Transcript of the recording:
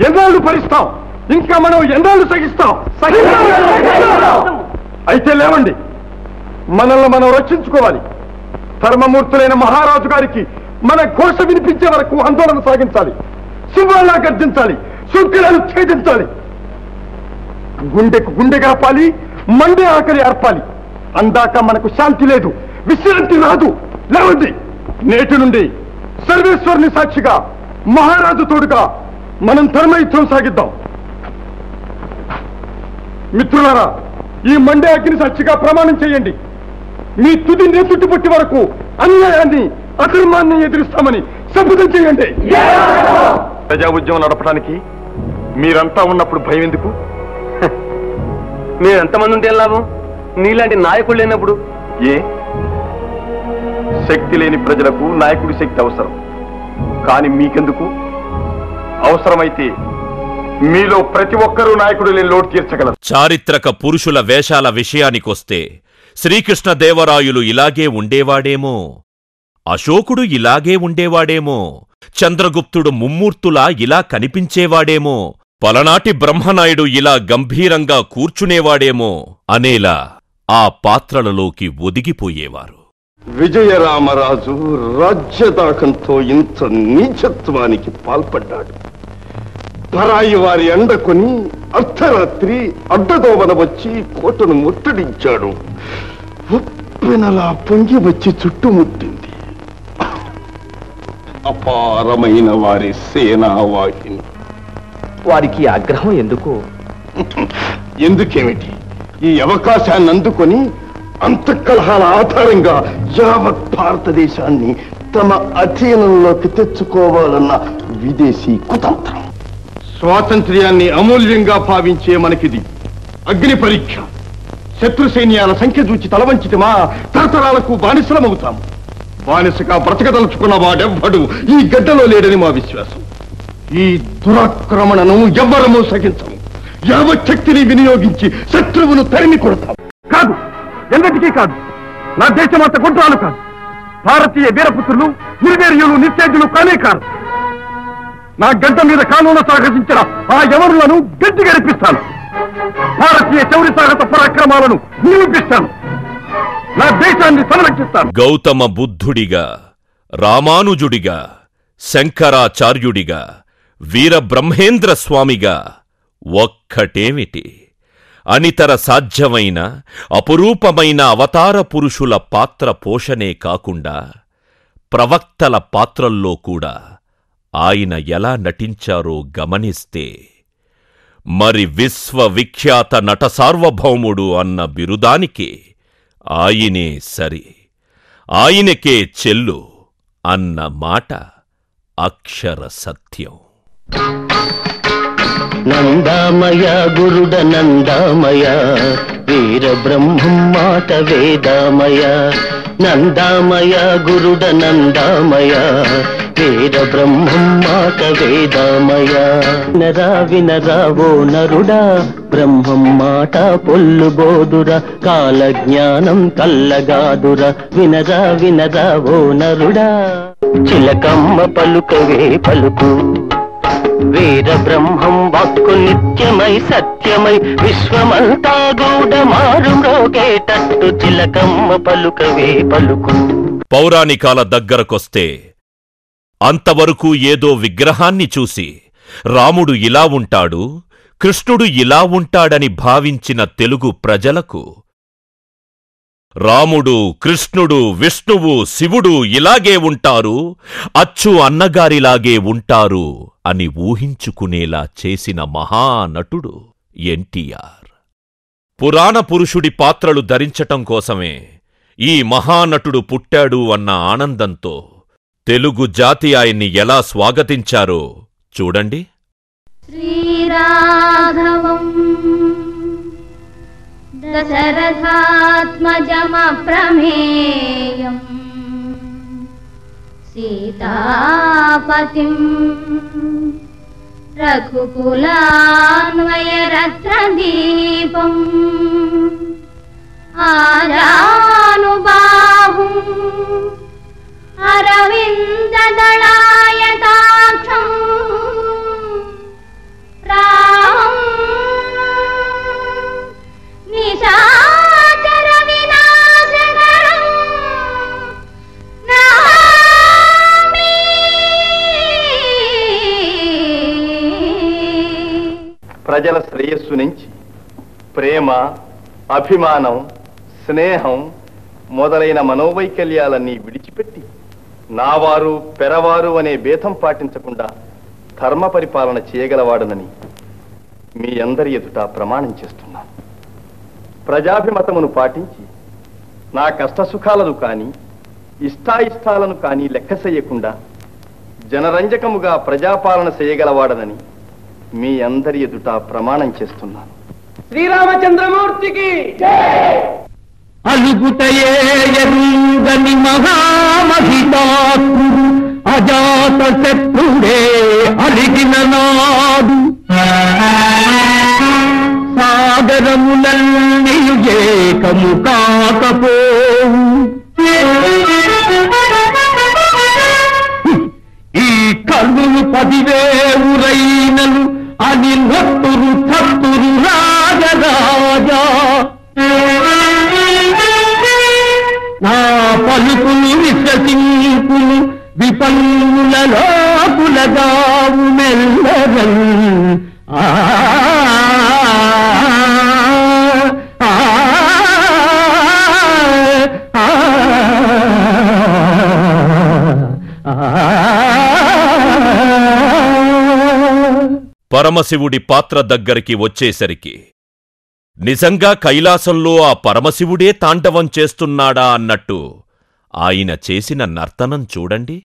ఎన్నాళ్ళు భరిస్తాం? ఇంకా మనం ఎన్నాళ్ళు సహిస్తాం? అయితే లేవండి, మనల్ని మనం రక్షించుకోవాలి. ధర్మమూర్తులైన మహారాజు గారికి మన ఘోష వినిపించే వరకు ఆందోళన సాగించాలి. సింహాల్లా గర్జించాలి, శృంఖలాలు ఛేదించాలి. గుండెకు గుండె కాపాలి, మండే ఆకలి అర్పాలి. అందాక మనకు శాంతి లేదు, విశ్రాంతి రాదు. లేవండి, నేటి నుండి సర్వేశ్వరుని సాక్షిగా మహారాజు తోడుగా మనం ధర్మయుద్ధం సాగిద్దాం. మిత్రులారా, ఈ మండే అగ్ని సాక్షిగా ప్రమాణం చేయండి. మీ తుది నెత్తుటి పట్టి వరకు అన్యాయాన్ని అధర్మాన్ని ఎదురిస్తామని శపథం చేయండి. ప్రజా ఉద్యమం నడపడానికి మీరంతా ఉన్నప్పుడు భయం ఎందుకు? మీరెంతమంది ఉంటే లాభం? నీలాంటి నాయకుడు లేనప్పుడు. ఏ శక్తి లేని ప్రజలకు నాయకుడి శక్తి అవసరం, కానీ మీకెందుకు? అవసరమైతే మీలో ప్రతి ఒక్కరూ నాయకుడు లేని లోటు తీర్చగలరు. చారిత్రక పురుషుల వేషాల విషయానికొస్తే శ్రీకృష్ణదేవరాయలు ఇలాగే ఉండేవాడేమో, అశోకుడు ఇలాగే ఉండేవాడేమో, చంద్రగుప్తుడు ముమ్మూర్తులా ఇలా కనిపించేవాడేమో, పలనాటి బ్రహ్మనాయుడు ఇలా గంభీరంగా కూర్చునేవాడేమో అనేలా ఆ పాత్రలలోకి ఒదిగిపోయేవారు. విజయరామరాజు రాజ్యదాకంతో ఇంత నీచత్వానికి పాల్పడ్డాడు. పరాయి వారి అండకొని అర్ధరాత్రి అడ్డదోవన వచ్చి కోటను ముట్టడించాడు. ఉప్పెనలా పొంగి వచ్చి చుట్టుముట్టింది. అపారమైన వారి సేనావాహిని. వారికి ఆగ్రహం ఎందుకు? ఎందుకేమిటి? ఈ అవకాశాన్ని అందుకొని అంతఃకలహాల ఆధారంగా యావత్ భారతదేశాన్ని తమ అధీనంలోకి తెచ్చుకోవాలన్న విదేశీ కుతంత్రం. స్వాతంత్ర్యాన్ని అమూల్యంగా భావించే మనకిది అగ్ని పరీక్ష. శత్రు సైన్యాల సంఖ్య చూచి తలవంచితమా తరతరాలకు బానిసలమవుతాము. బానిసగా బ్రతకదలుచుకున్న వాడెవ్వడు ఈ గడ్డలో లేడని మా విశ్వాసం. ఈ దురాక్రమణను ఎవ్వరమూ సహించము. యావత్ శక్తిని వినియోగించి శత్రువును తరిమి కొడతాం. కాదు, ఎన్నటికీ కాదు. నా దేశమంత గుడ్రాలు కాదు. భారతీయ వీరపుత్రులు నిర్వీర్యులు నిశ్చేజులు కానే కాదు. నా గడ్డ మీద కానూన సాహసించిన ఆ యవనులను గడ్డి గడిపిస్తాను. భారతీయ చౌరి సాహస పరాక్రమాలను నిరూపిస్తాను. నా దేశాన్ని సంరక్షిస్తాను. గౌతమ బుద్ధుడిగా, రామానుజుడిగా, శంకరాచార్యుడిగా, వీరబ్రహ్మేంద్ర స్వామిగా ఒక్కటేమిటి, అనితర సాధ్యమైన అపురూపమైన అవతార పురుషుల పాత్ర పోషణే కాకుండా ప్రవక్తల పాత్రల్లో కూడా ఆయన ఎలా నటించారో గమనిస్తే మరి విశ్వవిఖ్యాత నట సార్వభౌముడు అన్న బిరుదానికి ఆయనే సరి, ఆయనకే చెల్లు అన్న మాట అక్షర సత్యం. నందామయ గురుడ నందామయ వీర బ్రహ్మం మాట వేదామయ. నందామయ గురుడ నందామయ వీర బ్రహ్మం మాట వేదామయ. వినరా వినరా ఓ నరుడా, బ్రహ్మం మాట పొల్లుబోదురా, కాల జ్ఞానం కల్లగాదురా. వినరా వినరా ఓ నరుడా, చిలకమ్మ పలుకవే పలుకు. వీర బ్రహ్మం వాక్కు నిత్యమై సత్యమై విశ్వమంతా గూడ మారు మ్రోగేటట్టు చిలకమ్మ పలుకవే పలుకు. పౌరాణికాల దగ్గరకొస్తే అంతవరకు ఏదో విగ్రహాన్ని చూసి రాముడు ఇలా ఉంటాడు, కృష్ణుడు ఇలా ఉంటాడని భావించిన తెలుగు ప్రజలకు రాముడు, కృష్ణుడు, విష్ణువు, శివుడు ఇలాగే ఉంటారు, అచ్చు అన్నగారిలాగే ఉంటారు అని ఊహించుకునేలా చేసిన మహానటుడు ఎన్టీఆర్. పురాణ పురుషుడి పాత్రలు ధరించటం కోసమే ఈ మహానటుడు పుట్టాడు అన్న ఆనందంతో తెలుగు జాతి ఆయన్ని ఎలా స్వాగతించారో చూడండి. శ్రీరాఘవం దశరథాత్మజమప్రమేయం సీతాపతిం రఘుకులాన్వయరత్నదీపం ఆజానుబాహుం అరవిందదళాయతాక్షం ప్రజల శ్రేయస్సు నుంచి ప్రేమ, అభిమానం, స్నేహం మొదలైన మనోవైకల్యాలన్నీ విడిచిపెట్టి నావారు పెరవారు అనే భేదం పాటించకుండా ధర్మ పరిపాలన చేయగలవాడనని మీ అందరి ఎదుట ప్రమాణం చేస్తున్నాను. ప్రజాభిమతమును పాటించి నా కష్టసుఖాలను కానీ ఇష్టాయిష్టాలను కానీ లెక్క చేయకుండా జనరంజకముగా ప్రజాపాలన చేయగలవాడనని మీ అందరి ఎదుట ప్రమాణం చేస్తున్నాను. శ్రీరామచంద్రమూర్తికి అలుగుతయే ఎరుగని మహామహితాత్ముడు అజాత శత్రుడే అలిగిన నాడు సాగరములన్నీయు ఏకము కాకపోవు. ఈ కల్లులు 10,000 అని నొత్తురు తత్తురు రాజరాజా. నా పలుకులు విశ్వసింపులు విపన్నులలో కులగావు మెల్లరల్. పరమశివుడి పాత్ర దగ్గరికి వచ్చేసరికి నిజంగా కైలాసంలో ఆ పరమశివుడే తాండవం చేస్తున్నాడా అన్నట్టు ఆయన చేసిన నర్తనం చూడండి.